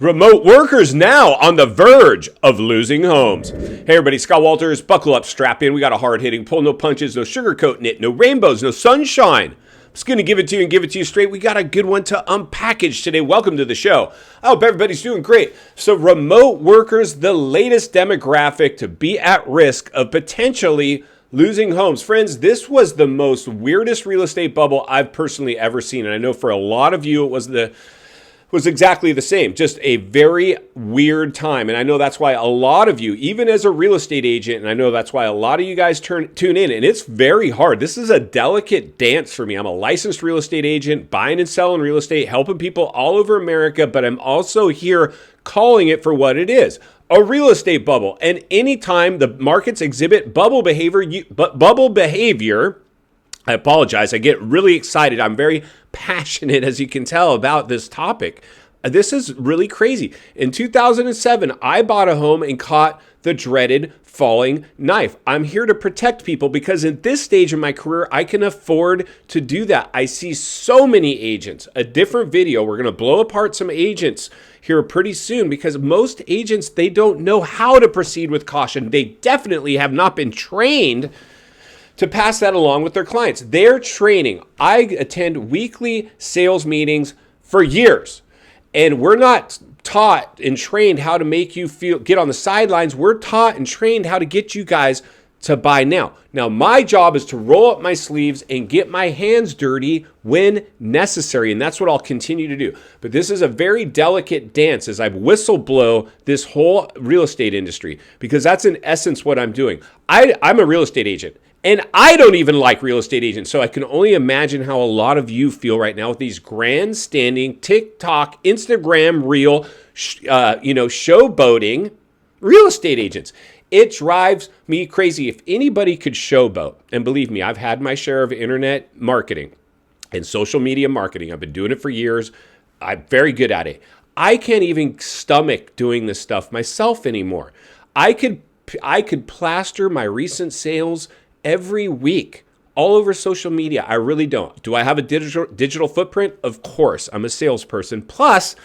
Remote workers now on the verge of losing homes. Hey everybody, Scott Walters. Buckle up, strap in. We got a hard-hitting pull, no punches, no sugarcoating it, no rainbows, no sunshine. I'm just going to give it to you and give it to you straight. We got a good one to unpackage today. Welcome to the show. I hope everybody's doing great. So remote workers, the latest demographic to be at risk of potentially losing homes. Friends, this was the most weirdest real estate bubble I've personally ever seen. And I know for a lot of you, it was exactly the same. Just a very weird time. And I know that's why a lot of you, even as a real estate agent, and I know that's why a lot of you guys tune in, and it's very hard. This is a delicate dance for me. I'm a licensed real estate agent, buying and selling real estate, helping people all over America, but I'm also here calling it for what it is. A real estate bubble. And anytime the markets exhibit bubble behavior, I apologize. I get really excited. I'm very passionate, as you can tell, about this topic. This is really crazy. In 2007, I bought a home and caught the dreaded falling knife. I'm here to protect people because at this stage in my career, I can afford to do that. I see so many agents. A different video. We're going to blow apart some agents here pretty soon because most agents, they don't know how to proceed with caution. They definitely have not been trained to pass that along with their clients. Their training. I attend weekly sales meetings for years, and we're not taught and trained how to make you get on the sidelines. We're taught and trained how to get you guys to buy now. Now, my job is to roll up my sleeves and get my hands dirty when necessary, and that's what I'll continue to do. But this is a very delicate dance as I whistle blow this whole real estate industry, because that's in essence what I'm doing. I'm a real estate agent. And I don't even like real estate agents, so I can only imagine how a lot of you feel right now with these grandstanding TikTok, Instagram reel, showboating real estate agents. It drives me crazy. If anybody could showboat, and believe me, I've had my share of internet marketing and social media marketing. I've been doing it for years. I'm very good at it. I can't even stomach doing this stuff myself anymore. I could plaster my recent sales every week, all over social media. I really don't. Do I have a digital footprint? Of course. I'm a salesperson. Plus,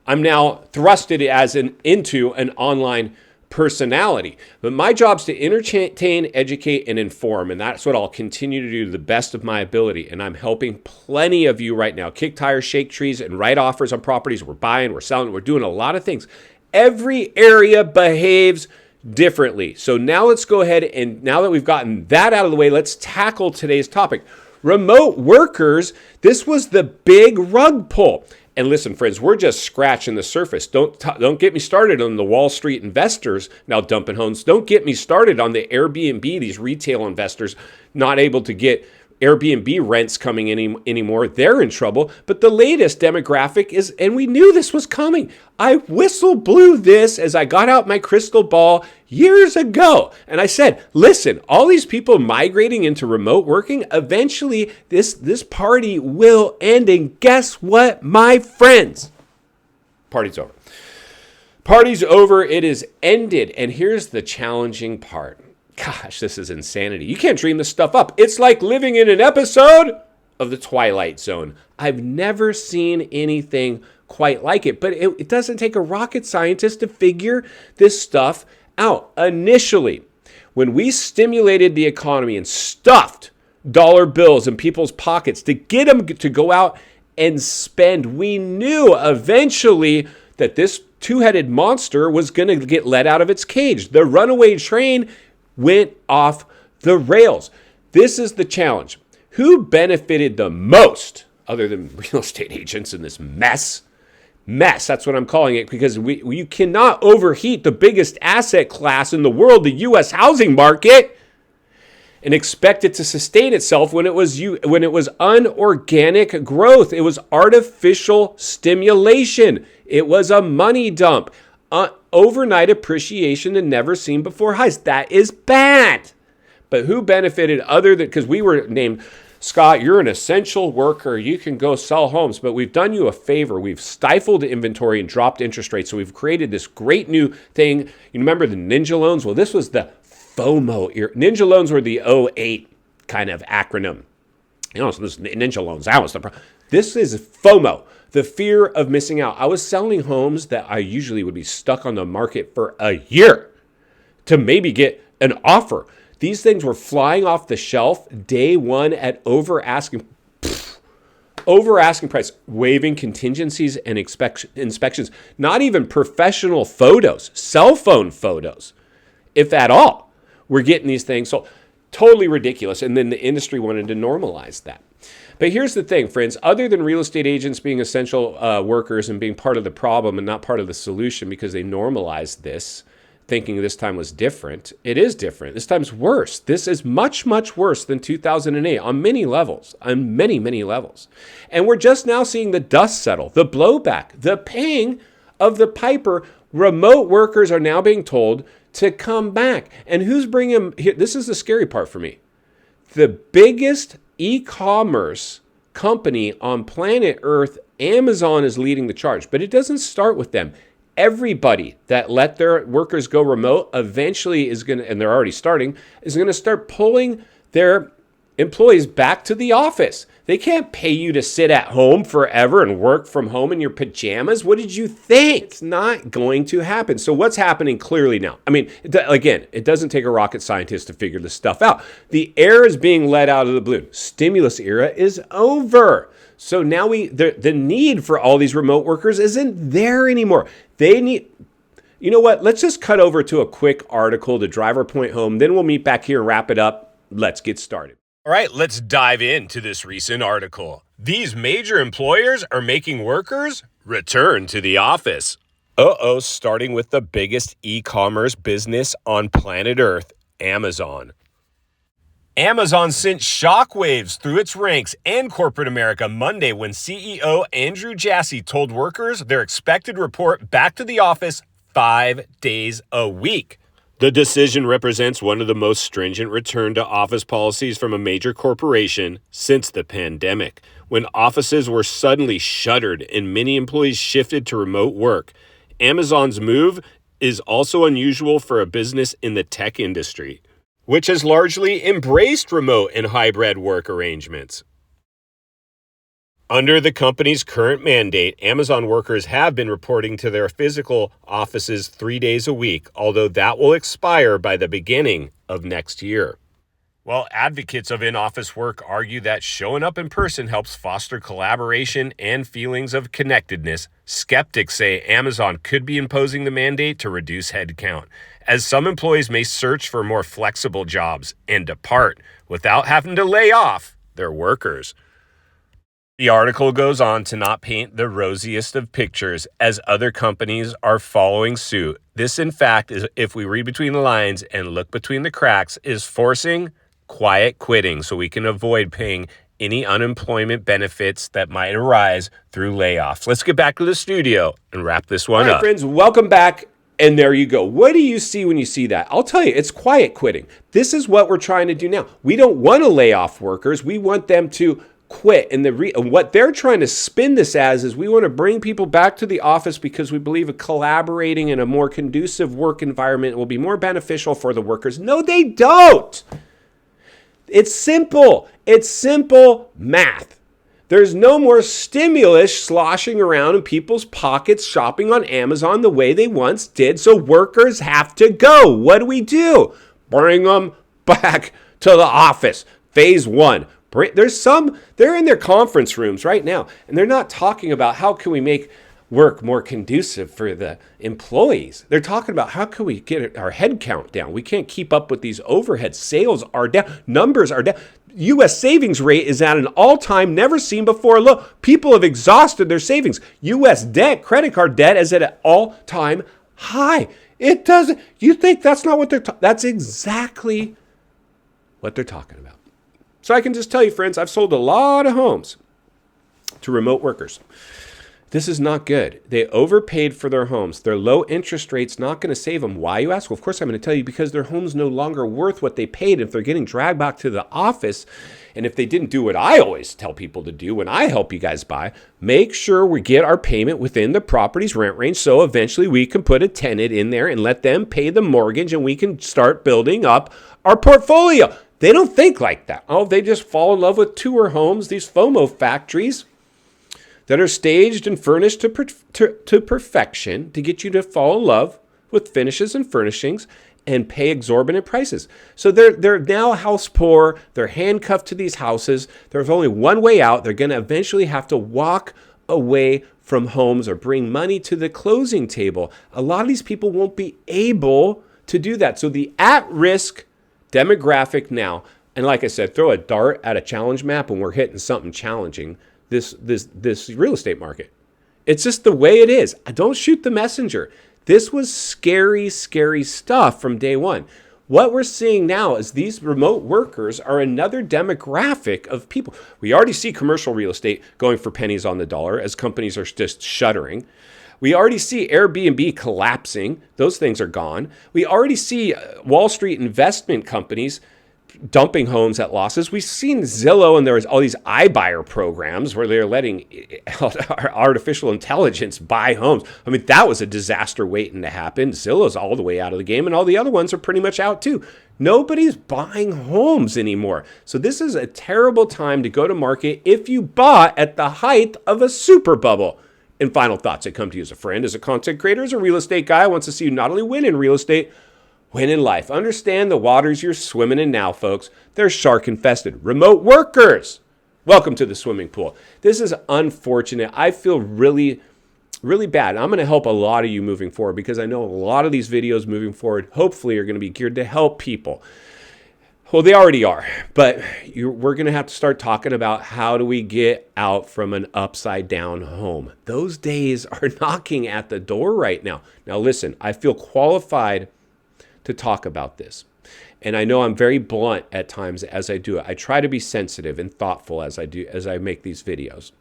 I'm now thrusted into an online personality. But my job is to entertain, educate, and inform. And that's what I'll continue to do to the best of my ability. And I'm helping plenty of you right now. Kick tires, shake trees, and write offers on properties. We're buying, we're selling, we're doing a lot of things. Every area behaves differently. So now let's go ahead, and now that we've gotten that out of the way, let's tackle today's topic. Remote workers, this was the big rug pull. And listen, friends, we're just scratching the surface. Don't get me started on the Wall Street investors now dumping homes. Don't get me started on the Airbnb, these retail investors not able to get Airbnb rents coming in anymore. They're in trouble. But the latest demographic is, and we knew this was coming. I whistle blew this as I got out my crystal ball years ago. And I said, listen, all these people migrating into remote working, eventually this party will end. And guess what, my friends? Party's over. Party's over. It is ended. And here's the challenging part. Gosh, this is insanity. You can't dream this stuff up. It's like living in an episode of The Twilight Zone. I've never seen anything quite like it, but it doesn't take a rocket scientist to figure this stuff out. Initially, when we stimulated the economy and stuffed dollar bills in people's pockets to get them to go out and spend, we knew eventually that this two-headed monster was going to get let out of its cage. The runaway train went off the rails. This is the challenge. Who benefited the most other than real estate agents in this mess? That's what I'm calling it, because you cannot overheat the biggest asset class in the world, the U.S. housing market, and expect it to sustain itself when it was unorganic growth. It was artificial stimulation. It was a money dump. Overnight appreciation and never seen before highs. That is bad. But who benefited other than, because we were named, Scott, you're an essential worker. You can go sell homes, but we've done you a favor. We've stifled inventory and dropped interest rates. So we've created this great new thing. You remember the Ninja loans? Well, this was the FOMO era. Ninja loans were the '08 kind of acronym. So this Ninja loans, that was the problem. This is FOMO. The fear of missing out. I was selling homes that I usually would be stuck on the market for a year to maybe get an offer. These things were flying off the shelf day one at over asking price, waiving contingencies and inspections, not even professional photos, cell phone photos, if at all. We're getting these things. So totally ridiculous. And then the industry wanted to normalize that. But here's the thing, friends, other than real estate agents being essential workers and being part of the problem and not part of the solution because they normalized this, thinking this time was different. It is different. This time's worse. This is much, much worse than 2008 on many levels, on many, many levels. And we're just now seeing the dust settle, the blowback, the paying of the piper. Remote workers are now being told to come back. And who's bringing them here? This is the scary part for me. The biggest e-commerce company on planet Earth, Amazon, is leading the charge. But it doesn't start with them. Everybody that let their workers go remote eventually is going to, and they're already starting, is going to start pulling their employees back to the office. They can't pay you to sit at home forever and work from home in your pajamas. What did you think? It's not going to happen. So what's happening clearly now? I mean, again, it doesn't take a rocket scientist to figure this stuff out. The air is being let out of the balloon. Stimulus era is over. So now the need for all these remote workers isn't there anymore. They need, you know what? Let's just cut over to a quick article to drive our point home. Then we'll meet back here and wrap it up. Let's get started. All right, let's dive into this recent article. These major employers are making workers return to the office. Starting with the biggest e-commerce business on planet Earth, Amazon. Amazon sent shockwaves through its ranks and corporate America Monday when CEO Andrew Jassy told workers they're expected to report back to the office 5 days a week. The decision represents one of the most stringent return to office policies from a major corporation since the pandemic, when offices were suddenly shuttered and many employees shifted to remote work. Amazon's move is also unusual for a business in the tech industry, which has largely embraced remote and hybrid work arrangements. Under the company's current mandate, Amazon workers have been reporting to their physical offices 3 days a week, although that will expire by the beginning of next year. While advocates of in-office work argue that showing up in person helps foster collaboration and feelings of connectedness, skeptics say Amazon could be imposing the mandate to reduce headcount, as some employees may search for more flexible jobs and depart without having to lay off their workers. The article goes on to not paint the rosiest of pictures as other companies are following suit. This, in fact, is, if we read between the lines and look between the cracks, is forcing quiet quitting so we can avoid paying any unemployment benefits that might arise through layoffs. Let's get back to the studio and wrap this one up. All right, friends, welcome back. And there you go. What do you see when you see that? I'll tell you, it's quiet quitting. This is what we're trying to do now. We don't want to lay off workers. We want them to quit. And what they're trying to spin this as is we want to bring people back to the office because we believe a collaborating in a more conducive work environment will be more beneficial for the workers. No, they don't. It's simple. It's simple math. There's no more stimulus sloshing around in people's pockets shopping on Amazon the way they once did, so workers have to go. What do? Bring them back to the office. Phase one. They're in their conference rooms right now, and they're not talking about how can we make work more conducive for the employees. They're talking about how can we get our head count down. We can't keep up with these overheads. Sales are down. Numbers are down. U.S. savings rate is at an all-time, never seen before low. People have exhausted their savings. U.S. debt, credit card debt, is at an all-time high. It doesn't. You think that's not what that's exactly what they're talking about. So I can just tell you, friends, I've sold a lot of homes to remote workers. This is not good. They overpaid for their homes. Their low interest rate's not going to save them. Why, you ask? Well, of course I'm going to tell you, because their home's no longer worth what they paid. If they're getting dragged back to the office, and if they didn't do what I always tell people to do when I help you guys buy, make sure we get our payment within the property's rent range so eventually we can put a tenant in there and let them pay the mortgage and we can start building up our portfolio. They don't think like that. Oh, they just fall in love with tour homes, these FOMO factories. that are staged and furnished to perfection to get you to fall in love with finishes and furnishings and pay exorbitant prices. So they're now house poor. They're handcuffed to these houses. There's only one way out. They're going to eventually have to walk away from homes or bring money to the closing table. A lot of these people won't be able to do that. So the at-risk demographic now, and like I said, throw a dart at a challenge map and we're hitting something challenging, this real estate market. It's just the way it is. Don't shoot the messenger. This was scary, scary stuff from day one. What we're seeing now is these remote workers are another demographic of people. We already see commercial real estate going for pennies on the dollar as companies are just shuttering. We already see Airbnb collapsing. Those things are gone. We already see Wall Street investment companies dumping homes at losses. We've seen Zillow, and there's all these iBuyer programs where they're letting artificial intelligence buy homes. I mean, that was a disaster waiting to happen. Zillow's all the way out of the game, and all the other ones are pretty much out too. Nobody's buying homes anymore. So this is a terrible time to go to market if you bought at the height of a super bubble. And final thoughts, I come to you as a friend, as a content creator, as a real estate guy. I want to see you not only win in real estate, win in life. Understand the waters you're swimming in now, folks. They're shark infested. Remote workers. Welcome to the swimming pool. This is unfortunate. I feel really, really bad. I'm going to help a lot of you moving forward because I know a lot of these videos moving forward hopefully are going to be geared to help people. Well, they already are, but we're going to have to start talking about how do we get out from an upside down home. Those days are knocking at the door right now. Now, listen, I feel qualified to talk about this. And I know I'm very blunt at times as I do it. I try to be sensitive and thoughtful as I make these videos.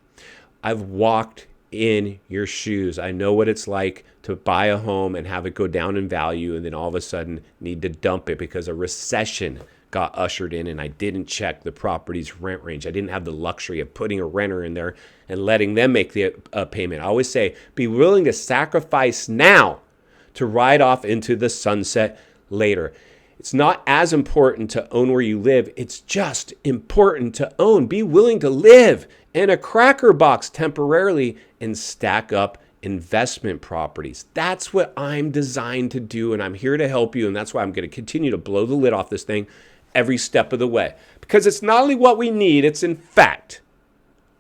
I've walked in your shoes. I know what it's like to buy a home and have it go down in value and then all of a sudden need to dump it because a recession got ushered in and I didn't check the property's rent range. I didn't have the luxury of putting a renter in there and letting them make the payment. I always say, be willing to sacrifice now to ride off into the sunset later. It's not as important to own where you live. It's just important to own. Be willing to live in a cracker box temporarily and stack up investment properties. That's what I'm designed to do, and I'm here to help you, and that's why I'm going to continue to blow the lid off this thing every step of the way. Because it's not only what we need, it's in fact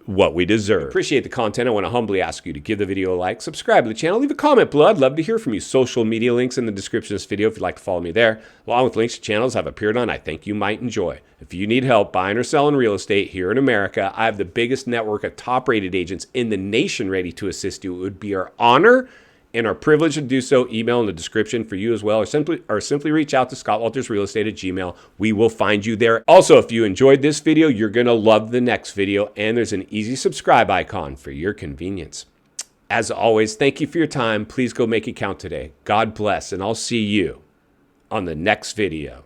what we deserve. Appreciate the content. I want to humbly ask you to give the video a like, subscribe to the channel, leave a comment below. I'd love to hear from you. Social media links in the description of this video if you'd like to follow me there, along with links to channels I've appeared on I think you might enjoy. If you need help buying or selling real estate here in America, I have the biggest network of top-rated agents in the nation ready to assist you. It would be our honor and our privilege to do so. Email in the description for you as well, or simply reach out to ScottWaltersRealestate at Gmail. We will find you there. Also, if you enjoyed this video, you're going to love the next video, and there's an easy subscribe icon for your convenience. As always, thank you for your time. Please go make it count today. God bless, and I'll see you on the next video.